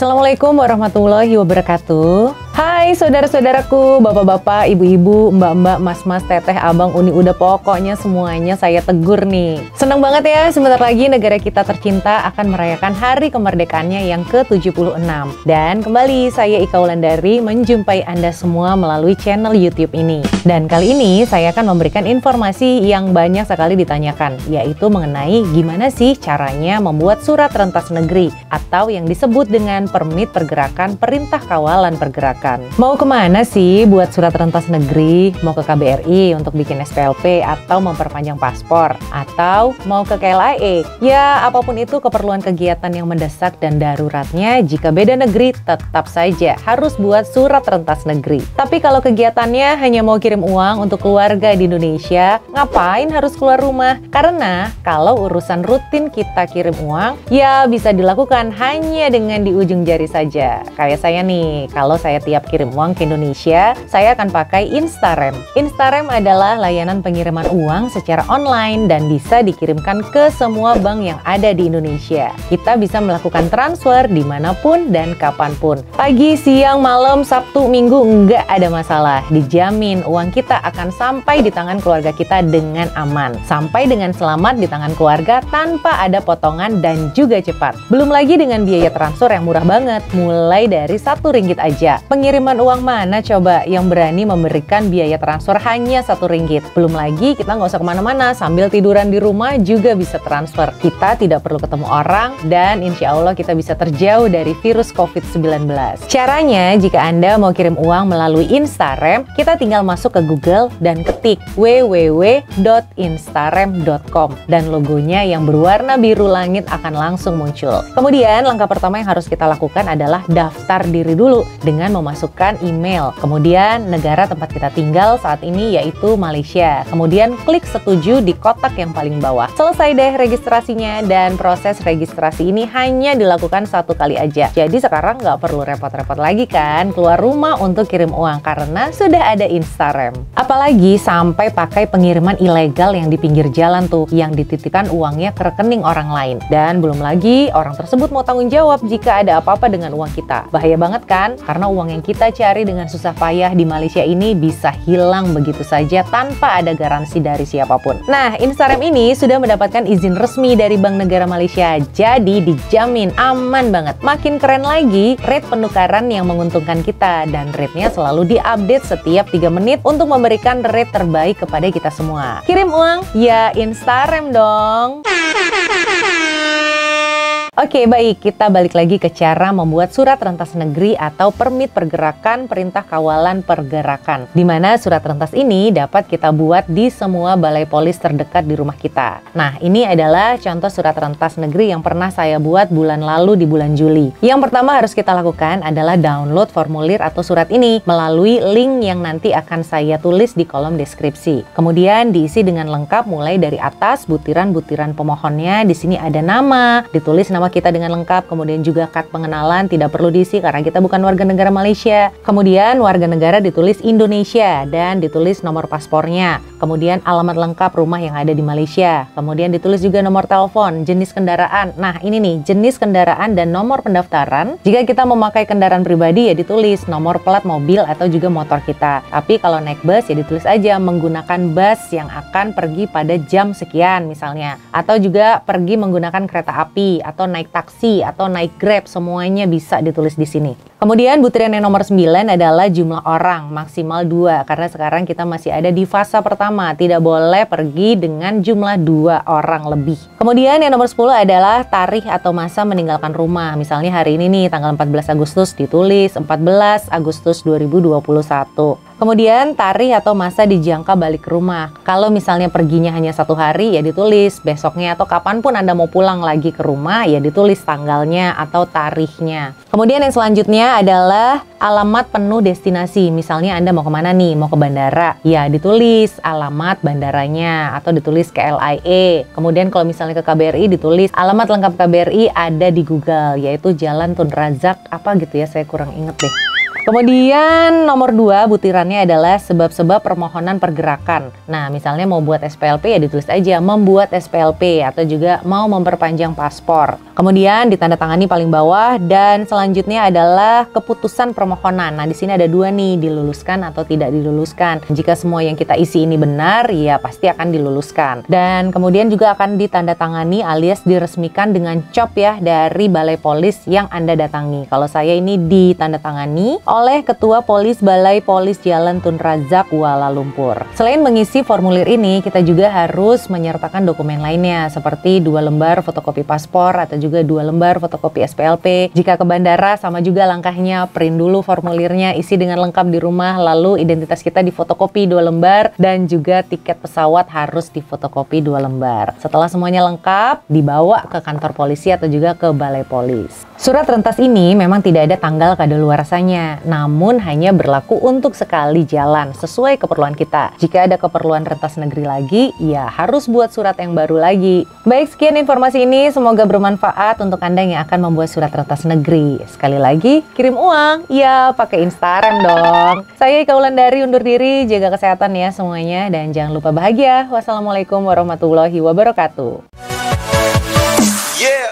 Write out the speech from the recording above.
Assalamualaikum warahmatullahi wabarakatuh. Hai saudara-saudaraku, bapak-bapak, ibu-ibu, mbak-mbak, mas-mas, teteh, abang, uni, udah pokoknya semuanya saya tegur nih. Senang banget ya, sebentar lagi negara kita tercinta akan merayakan hari kemerdekaannya yang ke-76. Dan kembali saya Ika Wulandari menjumpai Anda semua melalui channel YouTube ini. Dan kali ini saya akan memberikan informasi yang banyak sekali ditanyakan, yaitu mengenai gimana sih caranya membuat surat rentas negeri atau yang disebut dengan permit pergerakan perintah kawalan pergerakan. Mau kemana sih buat surat rentas negeri? Mau ke KBRI untuk bikin SPLP atau memperpanjang paspor? Atau mau ke KLAE? Ya, apapun itu keperluan kegiatan yang mendesak dan daruratnya, jika beda negeri tetap saja harus buat surat rentas negeri. Tapi kalau kegiatannya hanya mau kirim uang untuk keluarga di Indonesia, ngapain harus keluar rumah? Karena kalau urusan rutin kita kirim uang, ya bisa dilakukan hanya dengan di ujung jari saja. Kayak saya nih, kalau saya tiap kirim uang ke Indonesia, saya akan pakai Instarem. Instarem adalah layanan pengiriman uang secara online dan bisa dikirimkan ke semua bank yang ada di Indonesia. Kita bisa melakukan transfer dimanapun dan kapanpun. Pagi, siang, malam, Sabtu, Minggu, nggak ada masalah. Dijamin uang kita akan sampai di tangan keluarga kita dengan aman. Sampai dengan selamat di tangan keluarga tanpa ada potongan dan juga cepat. Belum lagi dengan biaya transfer yang murah banget, mulai dari Rp1 aja. Pengiriman uang mana coba yang berani memberikan biaya transfer hanya Rp1? Belum lagi kita nggak usah kemana-mana, sambil tiduran di rumah juga bisa transfer. Kita tidak perlu ketemu orang dan insya Allah kita bisa terjauh dari virus COVID-19. Caranya, jika Anda mau kirim uang melalui Instarem, kita tinggal masuk ke Google dan ketik www.instarem.com dan logonya yang berwarna biru langit akan langsung muncul. Kemudian langkah pertama yang harus kita lakukan adalah daftar diri dulu dengan memasukkan email. Kemudian negara tempat kita tinggal saat ini yaitu Malaysia. Kemudian klik setuju di kotak yang paling bawah. Selesai deh registrasinya dan proses registrasi ini hanya dilakukan 1 kali aja. Jadi sekarang nggak perlu repot-repot lagi kan keluar rumah untuk kirim uang karena sudah ada Instarem. Apalagi sampai pakai pengiriman ilegal yang di pinggir jalan tuh yang dititipkan uangnya ke rekening orang lain. Dan belum lagi orang tersebut mau tanggung jawab jika ada apa-apa dengan uang kita. Bahaya banget kan? Karena uang yang kita cari dengan susah payah di Malaysia ini bisa hilang begitu saja tanpa ada garansi dari siapapun. Nah, Instarem ini sudah mendapatkan izin resmi dari Bank Negara Malaysia, jadi dijamin aman banget. Makin keren lagi, rate penukaran yang menguntungkan kita dan rate-nya selalu diupdate setiap 3 menit untuk memberikan rate terbaik kepada kita semua. Kirim uang? Ya Instarem dong. Oke, baik, kita balik lagi ke cara membuat surat rentas negeri atau permit pergerakan perintah kawalan pergerakan. Di mana surat rentas ini dapat kita buat di semua balai polis terdekat di rumah kita. Nah, ini adalah contoh surat rentas negeri yang pernah saya buat bulan lalu di bulan Juli. Yang pertama harus kita lakukan adalah download formulir atau surat ini melalui link yang nanti akan saya tulis di kolom deskripsi. Kemudian diisi dengan lengkap mulai dari atas butiran-butiran pemohonnya. Di sini ada nama, ditulis nama kita dengan lengkap, kemudian juga kad pengenalan tidak perlu diisi karena kita bukan warga negara Malaysia. Kemudian warga negara ditulis Indonesia dan ditulis nomor paspornya. Kemudian alamat lengkap rumah yang ada di Malaysia. Kemudian ditulis juga nomor telepon, jenis kendaraan. Nah, ini nih, jenis kendaraan dan nomor pendaftaran. Jika kita memakai kendaraan pribadi ya ditulis nomor plat mobil atau juga motor kita. Tapi kalau naik bus ya ditulis aja menggunakan bus yang akan pergi pada jam sekian misalnya. Atau juga pergi menggunakan kereta api atau naik taksi atau naik Grab, semuanya bisa ditulis di sini. Kemudian butiran yang nomor 9 adalah jumlah orang, maksimal 2 karena sekarang kita masih ada di fase pertama, tidak boleh pergi dengan jumlah 2 orang lebih. Kemudian yang nomor 10 adalah tarikh atau masa meninggalkan rumah. Misalnya hari ini nih tanggal 14 Agustus ditulis 14 Agustus 2021. Kemudian tarikh atau masa dijangka balik ke rumah. Kalau misalnya perginya hanya 1 hari ya ditulis besoknya atau kapanpun Anda mau pulang lagi ke rumah ya ditulis tanggalnya atau tarikhnya. Kemudian yang selanjutnya adalah alamat penuh destinasi. Misalnya Anda mau kemana nih? Mau ke bandara? Ya ditulis alamat bandaranya atau ditulis KLAE. Kemudian kalau misalnya ke KBRI ditulis alamat lengkap KBRI ada di Google yaitu Jalan Tun Razak apa gitu ya, saya kurang inget deh. Kemudian nomor 2 butirannya adalah sebab-sebab permohonan pergerakan. Nah, misalnya mau buat SPLP ya ditulis aja membuat SPLP atau juga mau memperpanjang paspor. Kemudian ditandatangani paling bawah dan selanjutnya adalah keputusan permohonan. Nah, di sini ada 2 nih, diluluskan atau tidak diluluskan. Jika semua yang kita isi ini benar, ya pasti akan diluluskan. Dan kemudian juga akan ditandatangani alias diresmikan dengan COP ya dari Balai Polis yang Anda datangi. Kalau saya ini ditandatangani oleh Ketua Polis Balai Polis Jalan Tun Razak, Kuala Lumpur. Selain mengisi formulir ini, kita juga harus menyertakan dokumen lainnya seperti 2 lembar fotokopi paspor atau juga 2 lembar fotokopi SPLP. Jika ke bandara sama juga langkahnya, print dulu formulirnya, isi dengan lengkap di rumah, lalu identitas kita difotokopi 2 lembar dan juga tiket pesawat harus difotokopi 2 lembar. Setelah semuanya lengkap, dibawa ke kantor polisi atau juga ke balai polis. Surat rentas ini memang tidak ada tanggal kadaluarsanya, namun hanya berlaku untuk sekali jalan sesuai keperluan kita. Jika ada keperluan rentas negeri lagi, ya harus buat surat yang baru lagi. Baik, sekian informasi ini, semoga bermanfaat untuk Anda yang akan membuat surat rentas negeri. Sekali lagi, kirim uang, ya pakai Instarem dong. Saya Ika Wulandari undur diri, jaga kesehatan ya semuanya, dan jangan lupa bahagia. Wassalamualaikum warahmatullahi wabarakatuh. Yeah.